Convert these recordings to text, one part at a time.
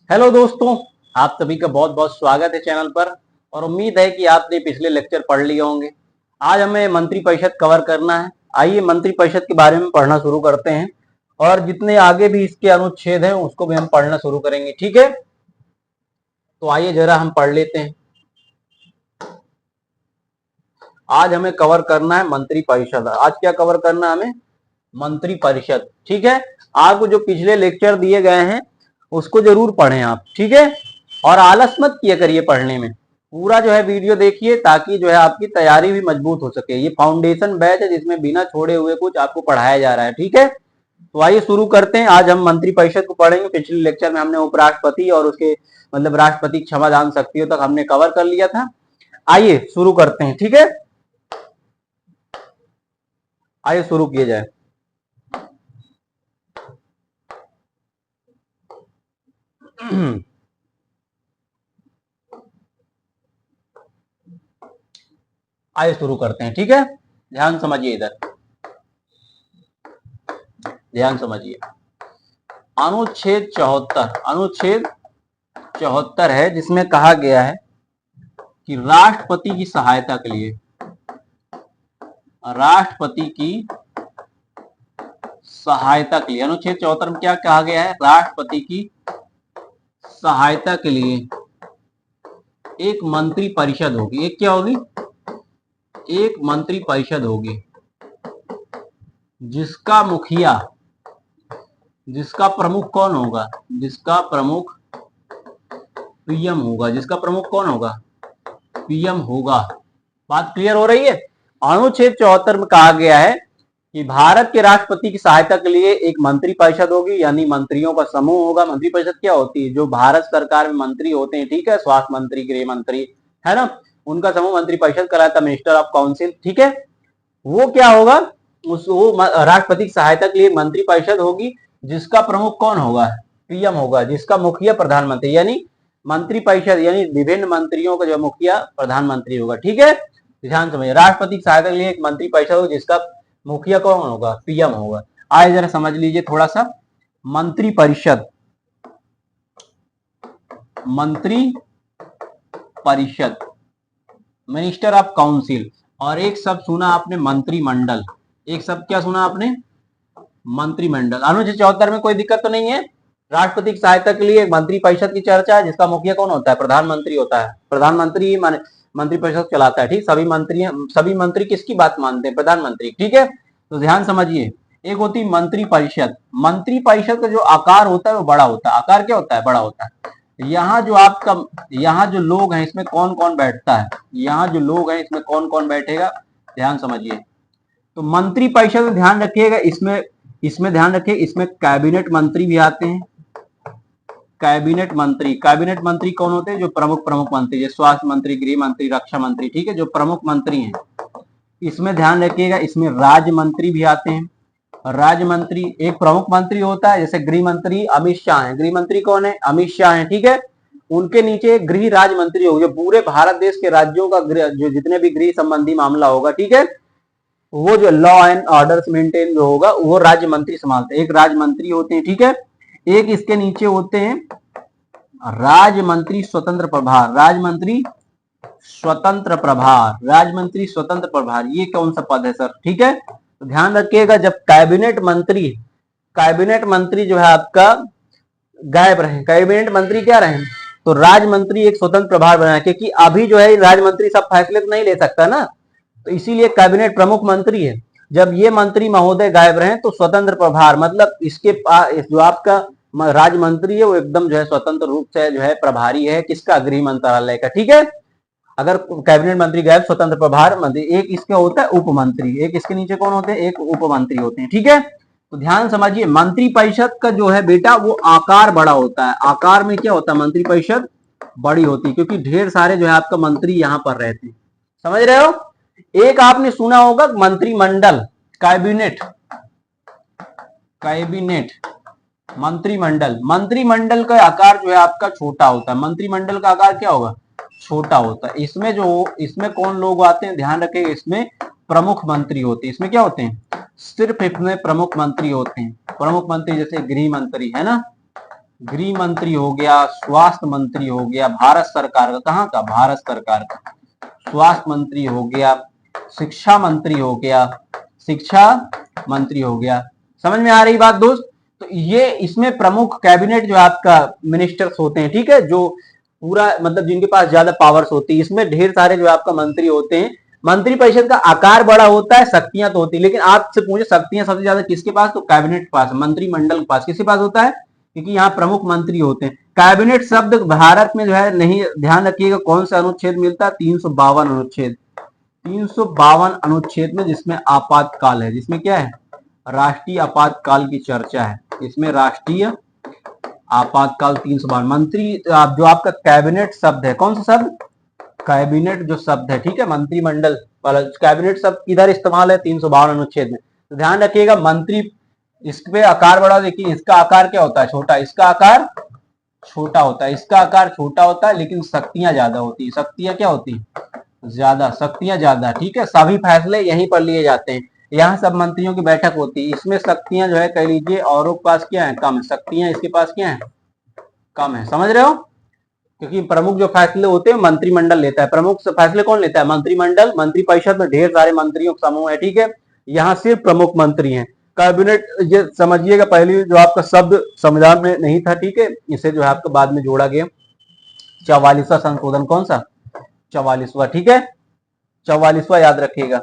Hello दोस्तों, आप सभी का बहुत बहुत स्वागत है चैनल पर। और उम्मीद है कि आपने पिछले लेक्चर पढ़ लिए होंगे। आज हमें मंत्रिपरिषद कवर करना है। आइए मंत्रिपरिषद के बारे में पढ़ना शुरू करते हैं और जितने आगे भी इसके अनुच्छेद हैं उसको भी हम पढ़ना शुरू करेंगे। ठीक है, तो आइए जरा हम पढ़ लेते हैं। आज हमें कवर करना है मंत्रिपरिषद। आज क्या कवर करना है हमें? मंत्रिपरिषद। ठीक है, आपको जो पिछले लेक्चर दिए गए हैं उसको जरूर पढ़ें आप। ठीक है, और आलस मत किया करिए पढ़ने में। पूरा जो है वीडियो देखिए ताकि जो है आपकी तैयारी भी मजबूत हो सके। ये फाउंडेशन बैच है जिसमें बिना छोड़े हुए कुछ आपको पढ़ाया जा रहा है। ठीक है, तो आइए शुरू करते हैं। आज हम मंत्रिपरिषद को पढ़ेंगे। पिछले लेक्चर में हमने उपराष्ट्रपति और उसके मतलब राष्ट्रपति क्षमा दान शक्तियों तक हमने कवर कर लिया था। आइए शुरू करते हैं। ठीक है, आइए शुरू किया जाए। आइए शुरू करते हैं। ठीक है, ध्यान समझिए, इधर ध्यान समझिए। अनुच्छेद 74, अनुच्छेद 74 है जिसमें कहा गया है कि राष्ट्रपति की सहायता के लिए, राष्ट्रपति की सहायता के लिए, अनुच्छेद 74 में क्या कहा गया है? राष्ट्रपति की सहायता के लिए एक मंत्री परिषद होगी। एक क्या होगी? एक मंत्री परिषद होगी जिसका मुखिया, जिसका प्रमुख कौन होगा? जिसका प्रमुख पीएम होगा। जिसका प्रमुख कौन होगा? पीएम होगा। बात क्लियर हो रही है? अनुच्छेद 74 में कहा गया है कि भारत के राष्ट्रपति की सहायता के लिए एक मंत्री परिषद होगी, यानी मंत्रियों का समूह होगा। मंत्री परिषद क्या होती है? जो भारत सरकार में मंत्री होते हैं, ठीक है, स्वास्थ्य मंत्री, गृह मंत्री, है ना, उनका समूह मंत्री परिषद कहलाता है, मिनिस्टर ऑफ काउंसिल। ठीक है, वो क्या होगा? वो राष्ट्रपति की सहायता के लिए मंत्री परिषद होगी जिसका प्रमुख कौन होगा? पीएम होगा। जिसका मुखिया प्रधानमंत्री, यानी मंत्री परिषद यानी विभिन्न मंत्रियों का जो मुखिया प्रधानमंत्री होगा। ठीक है, ध्यान समझिए। राष्ट्रपति की सहायता के लिए एक मंत्री परिषद होगी जिसका मुखिया कौन होगा? पीएम होगा। आइए जरा समझ लीजिए थोड़ा सा। मंत्री परिषद, मंत्री परिषद, मिनिस्टर ऑफ काउंसिल, और एक शब्द सुना आपने मंत्रिमंडल। एक शब्द क्या सुना आपने? मंत्रिमंडल। अनुच्छेद 74 में कोई दिक्कत तो नहीं है? राष्ट्रपति की सहायता के लिए एक मंत्री परिषद की चर्चा है जिसका मुखिया कौन होता है? प्रधानमंत्री होता है। प्रधानमंत्री मंत्री परिषद चलाता है। ठीक, सभी मंत्री किसकी बात मानते हैं? प्रधानमंत्री। ठीक है, तो ध्यान समझिए। एक होती है मंत्री परिषद। मंत्री परिषद का जो आकार होता है वो बड़ा होता है। आकार क्या होता है? बड़ा होता है। यहाँ जो आपका, यहाँ जो लोग हैं इसमें कौन कौन बैठता है? यहाँ जो लोग हैं इसमें कौन कौन बैठेगा? ध्यान समझिए। तो मंत्री परिषद में ध्यान रखिएगा, इसमें इसमें ध्यान रखिए, इसमें कैबिनेट मंत्री भी आते हैं। कैबिनेट मंत्री, कैबिनेट मंत्री कौन होते हैं? जो प्रमुख प्रमुख मंत्री, जैसे स्वास्थ्य मंत्री, गृह मंत्री, रक्षा मंत्री। ठीक है, जो प्रमुख मंत्री हैं। इसमें ध्यान रखिएगा, इसमें राज्य मंत्री भी आते हैं। राज्य मंत्री, एक प्रमुख मंत्री होता है, जैसे गृह मंत्री अमित शाह है। गृह मंत्री कौन है? अमित शाह है। ठीक है, उनके नीचे एक गृह राज्य मंत्री होगा, जो पूरे भारत देश के राज्यों का जो जितने भी गृह संबंधी मामला होगा, ठीक है, वो जो लॉ एंड ऑर्डर मेंटेन जो होगा वो राज्य मंत्री संभालते हैं। एक राज्य मंत्री होते हैं। ठीक है, एक इसके नीचे होते हैं राज्य मंत्री स्वतंत्र प्रभार। राज्य मंत्री स्वतंत्र प्रभार, राज्य मंत्री स्वतंत्र प्रभार, ये कौन सा पद है सर? ठीक है, तो ध्यान रखिएगा, जब कैबिनेट मंत्री जो है आपका गायब रहे, कैबिनेट मंत्री क्या रहे, तो राज्य मंत्री एक स्वतंत्र प्रभार बनाए, क्योंकि अभी जो है राज्य मंत्री सब फैसले तो नहीं ले सकता ना, तो इसीलिए कैबिनेट प्रमुख मंत्री है। जब ये मंत्री महोदय गायब रहे तो स्वतंत्र प्रभार, मतलब इसके जो आपका राज्य मंत्री है वो एकदम जो है स्वतंत्र रूप से जो है प्रभारी है किसका? गृह मंत्रालय का। ठीक है, अगर कैबिनेट मंत्री गायब, स्वतंत्र प्रभार मंत्री। एक इसका होता है उप मंत्री, एक इसके नीचे कौन होते हैं? एक उप मंत्री होते हैं। ठीक है, तो ध्यान समझिए, मंत्री परिषद का जो है बेटा वो आकार बड़ा होता है। आकार में क्या होता है? मंत्री परिषद बड़ी होती है क्योंकि ढेर सारे जो है आपका मंत्री यहां पर रहते हैं। समझ रहे हो? एक आपने सुना होगा मंत्रिमंडल, कैबिनेट, कैबिनेट, मंत्रिमंडल। मंत्रिमंडल का आकार जो है आपका छोटा होता है। मंत्रिमंडल का आकार क्या होगा? छोटा होता है। इसमें कौन लोग आते हैं? ध्यान रखिए, इसमें प्रमुख मंत्री होते हैं। इसमें क्या होते हैं? सिर्फ इसमें प्रमुख मंत्री होते हैं। प्रमुख मंत्री जैसे गृह मंत्री है ना, गृह मंत्री हो गया, स्वास्थ्य मंत्री हो गया भारत सरकार का, कहाँ का, भारत सरकार का, स्वास्थ्य मंत्री हो गया, शिक्षा मंत्री हो गया, शिक्षा मंत्री हो गया। समझ में आ रही बात दोस्त? तो ये इसमें प्रमुख कैबिनेट जो आपका मिनिस्टर्स होते हैं, ठीक है, जो पूरा मतलब जिनके पास ज्यादा पावर्स होती है, इसमें ढेर सारे जो आपका मंत्री होते हैं। मंत्री परिषद का आकार बड़ा होता है, शक्तियां तो होती है, लेकिन आपसे पूछे शक्तियां सबसे ज्यादा किसके पास, तो कैबिनेट के पास, मंत्रिमंडल के पास, किसके पास होता है, क्योंकि यहाँ प्रमुख मंत्री होते हैं। कैबिनेट शब्द भारत में जो है नहीं, ध्यान रखिएगा कौन सा अनुच्छेद मिलता है, 352 अनुच्छेद, 352 अनुच्छेद में, जिसमें आपातकाल है, जिसमें क्या है, राष्ट्रीय आपातकाल की चर्चा है, इसमें राष्ट्रीय आपातकाल 352 मंत्री। जो आपका कैबिनेट शब्द है, कौन सा शब्द, कैबिनेट जो शब्द है, ठीक है, मंत्रिमंडल वाला कैबिनेट शब्द किधर इस्तेमाल है, 352 अनुच्छेद में। तो ध्यान रखिएगा मंत्री, इस पे आकार बड़ा, देखिए इसका आकार क्या होता है, छोटा, इसका आकार छोटा होता है, इसका आकार छोटा होता है, लेकिन शक्तियां ज्यादा होती है, शक्तियां क्या होती है, ज्यादा, शक्तियां ज्यादा, ठीक है, सभी फैसले यहीं पर लिए जाते हैं, यहाँ सब मंत्रियों की बैठक होती है, इसमें शक्तियां जो है कह लीजिए औरों के पास क्या है, कम है, शक्तियां इसके पास क्या है, कम है, समझ रहे हो, क्योंकि प्रमुख जो फैसले होते हैं मंत्रिमंडल लेता है, प्रमुख फैसले कौन लेता है, मंत्रिमंडल, मंत्रिपरिषद में ढेर सारे मंत्रियों का समूह है, ठीक है, यहाँ सिर्फ प्रमुख मंत्री हैं। कैबिनेट ये समझिएगा, पहले जो आपका शब्द संविधान में नहीं था, ठीक है, इसे जो है आपका बाद में जोड़ा गया, 44वां संशोधन, कौन सा, 44वां, ठीक है, 44वां याद रखिएगा,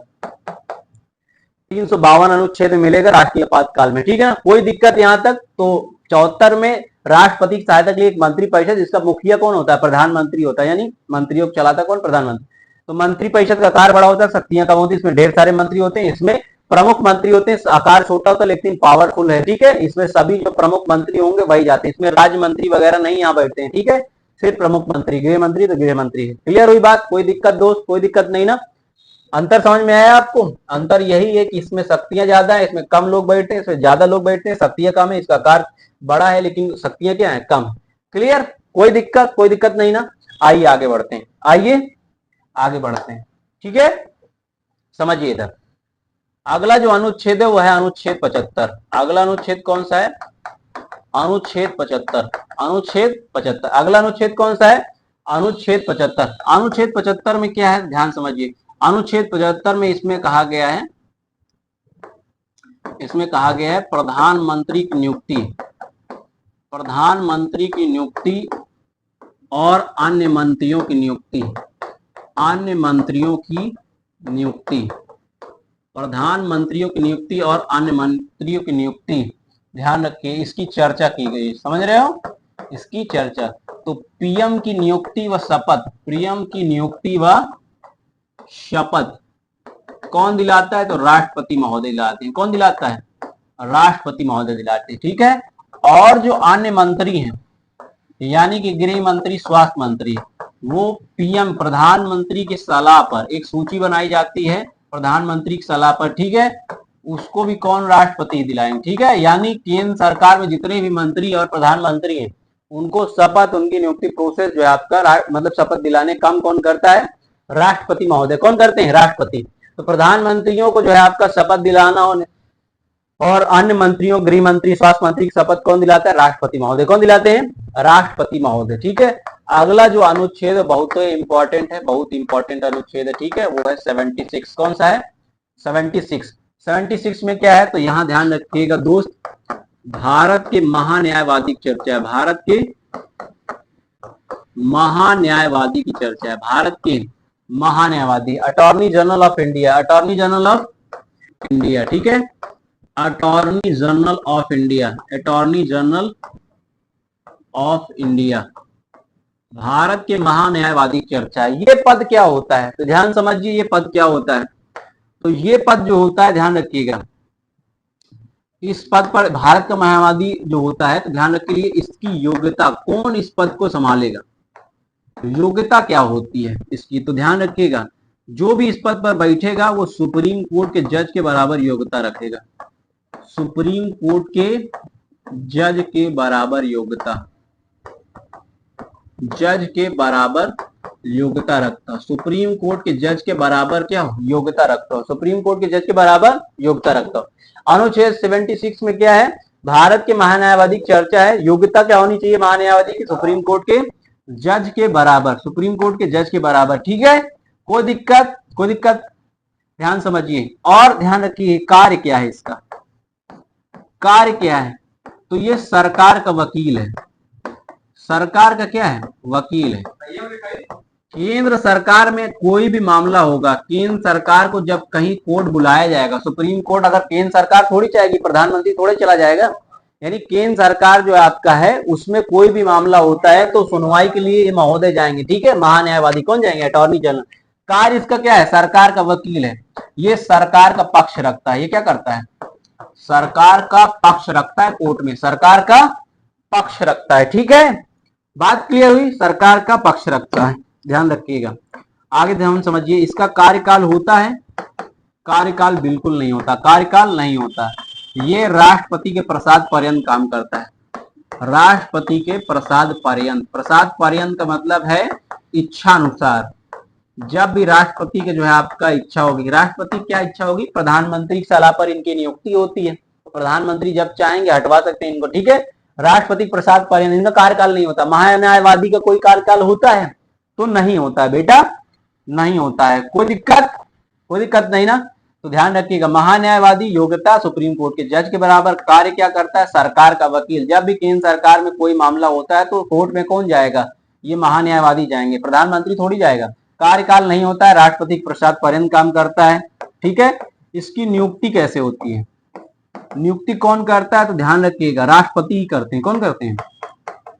352 अनुच्छेद में मिलेगा राष्ट्रीय आपातकाल में, ठीक है ना, कोई दिक्कत यहाँ तक। तो 74 में राष्ट्रपति की सहायता के लिए एक मंत्री परिषद, जिसका मुखिया कौन होता है, प्रधानमंत्री होता है, यानी मंत्रियों को चलाता कौन, प्रधानमंत्री। तो मंत्री परिषद का आकार बड़ा होता है, शक्तियां कम होती है, इसमें ढेर सारे मंत्री होते हैं, इसमें प्रमुख मंत्री होते हैं, आकार छोटा होता है लेकिन पावरफुल है, ठीक है, इसमें सभी जो प्रमुख मंत्री होंगे वही जाते हैं, इसमें राज्य मंत्री वगैरह नहीं यहाँ बैठते हैं, ठीक है, सिर्फ प्रमुख मंत्री, गृह मंत्री तो गृह मंत्री है। क्लियर हुई बात, कोई दिक्कत दोस्त, कोई दिक्कत नहीं ना, अंतर समझ में आया आपको? अंतर यही है कि इसमें शक्तियां ज्यादा है, इसमें कम लोग बैठते हैं, इसमें ज्यादा लोग बैठते हैं, शक्तियां कम है, इसका आकार बड़ा है लेकिन शक्तियां क्या है, कम। क्लियर, कोई दिक्कत, कोई दिक्कत नहीं ना, आइए आगे बढ़ते हैं, आइए आगे बढ़ते हैं, ठीक है, समझिए इधर। अगला जो अनुच्छेद है वो है अनुच्छेद 75। अगला अनुच्छेद कौन सा है, अनुच्छेद 75, अनुच्छेद 75। अगला अनुच्छेद कौन सा है, अनुच्छेद 75। अनुच्छेद 75 में क्या है, ध्यान समझिए, अनुच्छेद 75 में इसमें कहा गया है, इसमें कहा गया है प्रधानमंत्री की नियुक्ति, प्रधानमंत्री की नियुक्ति और अन्य मंत्रियों की नियुक्ति, अन्य मंत्रियों की नियुक्ति, प्रधानमंत्रियों की नियुक्ति और अन्य मंत्रियों की नियुक्ति, ध्यान रखिए इसकी चर्चा की गई, समझ रहे हो, इसकी चर्चा। तो पीएम की नियुक्ति व शपथ, पीएम की नियुक्ति व शपथ कौन दिलाता है, तो राष्ट्रपति महोदय दिलाते हैं। कौन दिलाता है, राष्ट्रपति महोदय दिलाते हैं, ठीक है। और जो अन्य मंत्री हैं, यानी कि गृह मंत्री, स्वास्थ्य मंत्री, वो पीएम, प्रधानमंत्री की सलाह पर एक सूची बनाई जाती है, प्रधानमंत्री की सलाह पर, ठीक है, उसको भी कौन, राष्ट्रपति दिलाएंगे, ठीक है। यानी केंद्र सरकार में जितने भी मंत्री और प्रधानमंत्री हैं, उनको शपथ, उनकी नियुक्ति प्रोसेस जो है आपका मतलब शपथ दिलाने काम कौन करता है, राष्ट्रपति महोदय। कौन करते हैं, राष्ट्रपति। तो प्रधानमंत्रियों को जो है आपका शपथ दिलाना और अन्य मंत्रियों, गृह मंत्री, स्वास्थ्य मंत्री की शपथ कौन दिलाता है, राष्ट्रपति महोदय। कौन दिलाते हैं, राष्ट्रपति महोदय, ठीक है। अगला जो अनुच्छेद है बहुत इंपॉर्टेंट है, बहुत इंपॉर्टेंट अनुच्छेद है, ठीक है, वो है 76। कौन सा है, 76। 76 में क्या है, तो यहां ध्यान रखिएगा दोस्त, भारत के महान्यायवादी की चर्चा है, भारत के महान्यायवादी की चर्चा है, भारत के महान्यायवादी, attorney general of India, attorney general of India, ठीक है, attorney general of India, attorney general of India, Bharat के महान्यायवादी की चर्चा है। ये पद क्या होता है, तो ध्यान समझिए ये पद क्या होता है। तो ये पद जो होता है, ध्यान रखिएगा, इस पद पर भारत का न्यायवादी जो होता है, तो ध्यान रखिए इसकी योग्यता, कौन इस पद को संभालेगा, योग्यता क्या होती है इसकी, तो ध्यान रखिएगा जो भी इस पद पर बैठेगा वो सुप्रीम कोर्ट के जज के बराबर योग्यता रखेगा, सुप्रीम कोर्ट के जज के बराबर योग्यता, जज के बराबर योग्यता रखता, सुप्रीम कोर्ट के जज के बराबर क्या योग्यता रखता हो, सुप्रीम कोर्ट के जज के बराबर योग्यता रखता हो। अनुच्छेद 76 में क्या है, भारत के महान्यायवादी की चर्चा है। योग्यता क्या होनी चाहिए महान्यायवादी की? सुप्रीम कोर्ट के जज के बराबर, सुप्रीम कोर्ट के जज के बराबर। ठीक है, कोई दिक्कत? कोई दिक्कत? ध्यान समझिए और ध्यान रखिए कार्य क्या है इसका, कार्य क्या है? तो ये सरकार का वकील है। सरकार का क्या है? वकील है। केंद्र सरकार में कोई भी मामला होगा, केंद्र सरकार को जब कहीं कोर्ट बुलाया जाएगा, सुप्रीम कोर्ट, अगर केंद्र सरकार थोड़ी चाहेगी, प्रधानमंत्री थोड़े चला जाएगा, यानी केंद्र सरकार जो आपका है उसमें कोई भी मामला होता है तो सुनवाई के लिए ये महोदय जाएंगे। ठीक है, महान्यायवादी कौन जाएंगे? Attorney general. कार्य इसका क्या है? सरकार का वकील है। ये सरकार का पक्ष रखता है। ये क्या करता है? सरकार का पक्ष रखता है कोर्ट में, सरकार का पक्ष रखता है। ठीक है, बात क्लियर हुई? सरकार का पक्ष रखता है, ध्यान रखिएगा। आगे ध्यान समझिए, इसका कार्यकाल होता है? कार्यकाल बिल्कुल नहीं होता, कार्यकाल नहीं होता। ये राष्ट्रपति के प्रसाद पर्यंत काम करता है। राष्ट्रपति के प्रसाद पर्यंत, प्रसाद पर्यंत का मतलब है इच्छा अनुसार। जब भी राष्ट्रपति के जो है आपका इच्छा होगी, राष्ट्रपति क्या इच्छा होगी? प्रधानमंत्री की सलाह पर इनकी नियुक्ति होती है, तो प्रधानमंत्री जब चाहेंगे हटवा सकते हैं इनको। ठीक है, राष्ट्रपति प्रसाद पर्यंत, इनका कार्यकाल नहीं होता। महान्यायवादी का कोई कार्यकाल होता है? तो नहीं होता है बेटा, नहीं होता है। कोई दिक्कत? कोई दिक्कत नहीं ना? तो ध्यान रखिएगा, महान्यायवादी योग्यता सुप्रीम कोर्ट के जज के बराबर। कार्य क्या करता है? सरकार का वकील। जब भी केंद्र सरकार में कोई मामला होता है तो कोर्ट में कौन जाएगा? ये महान्यायवादी जाएंगे, प्रधानमंत्री थोड़ी जाएगा। कार्यकाल नहीं होता है, राष्ट्रपति के प्रसाद पर्यंत काम करता है। ठीक है, इसकी नियुक्ति कैसे होती है? नियुक्ति कौन करता है? तो ध्यान रखिएगा, राष्ट्रपति ही करते हैं। कौन करते हैं?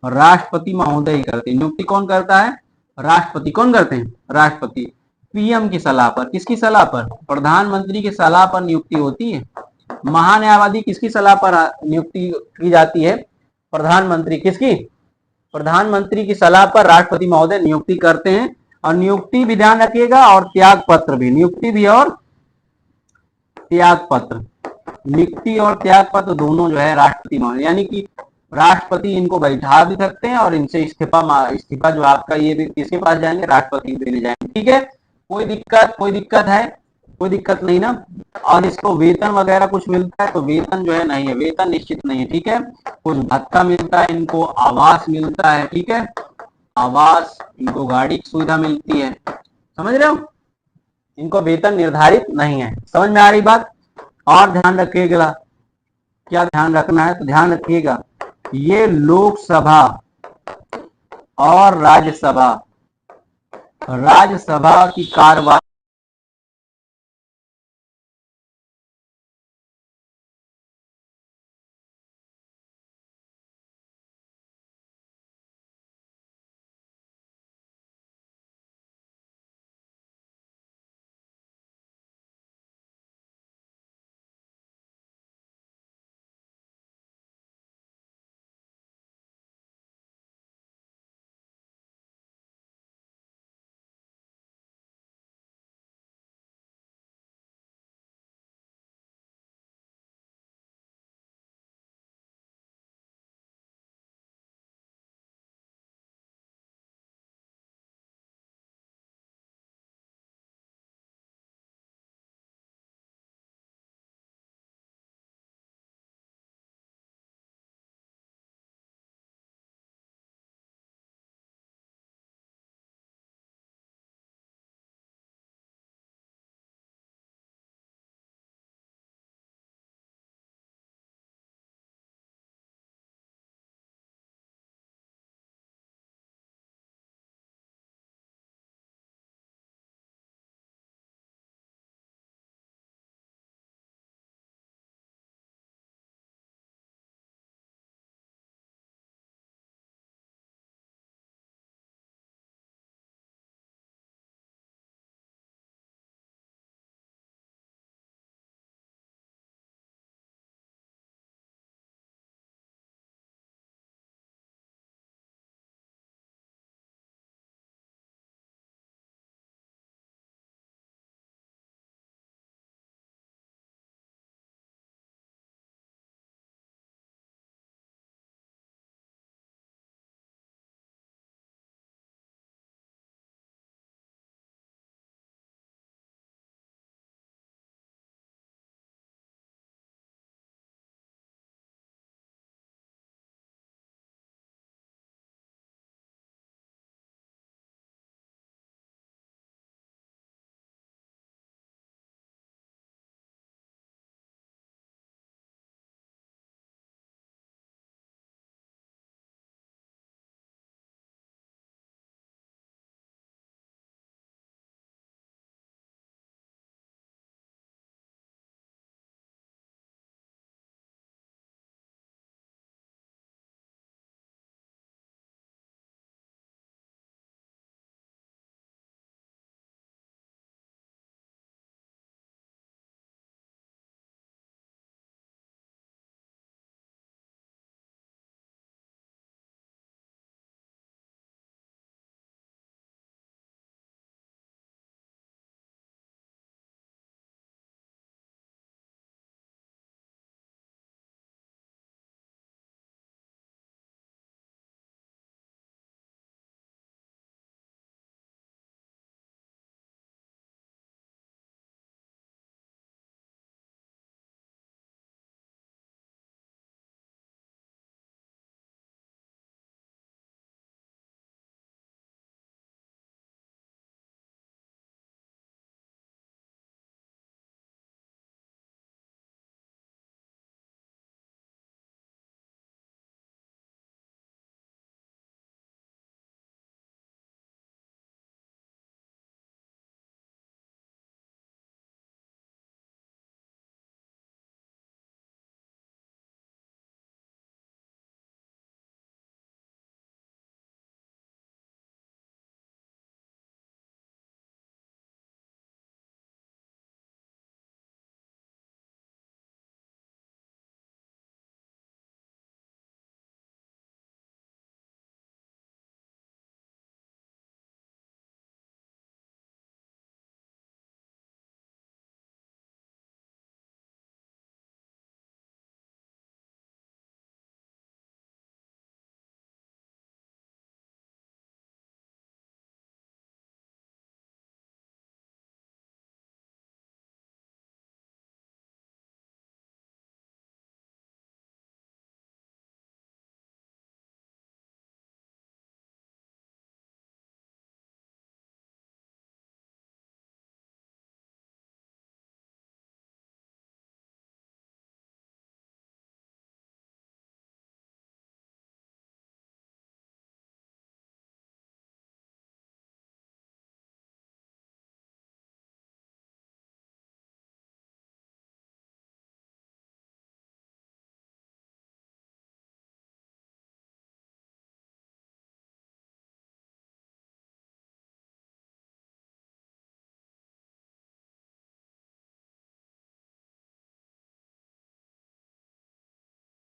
राष्ट्रपति महोदय ही करते हैं। नियुक्ति कौन करता है? राष्ट्रपति। कौन करते हैं? राष्ट्रपति। पीएम की सलाह पर। किसकी सलाह पर? प्रधानमंत्री की सलाह पर नियुक्ति होती है। महान्यायवादी किसकी सलाह पर नियुक्ति की जाती है? प्रधानमंत्री। किसकी? प्रधानमंत्री की सलाह पर राष्ट्रपति महोदय नियुक्ति करते हैं। और नियुक्ति भी ध्यान रखिएगा, और त्याग पत्र भी, नियुक्ति भी और त्याग पत्र, नियुक्ति और त्याग पत्र दोनों जो है राष्ट्रपति महोदय, यानी कि राष्ट्रपति इनको बैठा भी सकते हैं और इनसे इस्तीफा जो आपका ये भी किसके पास जाएंगे? राष्ट्रपति देने जाएंगे। ठीक है, कोई दिक्कत? कोई दिक्कत है? कोई दिक्कत नहीं ना? और इसको वेतन वगैरह कुछ मिलता है? तो वेतन जो है नहीं है, वेतन निश्चित नहीं है। ठीक है, कुछ भत्ता मिलता है इनको, आवास मिलता है। ठीक है, आवास, इनको गाड़ी की सुविधा मिलती है। समझ रहे हो? इनको वेतन निर्धारित नहीं है। समझ में आ रही बात? और ध्यान रखिएगा, क्या ध्यान रखना है? तो ध्यान रखिएगा, ये लोकसभा और राज्यसभा की कार्यवाही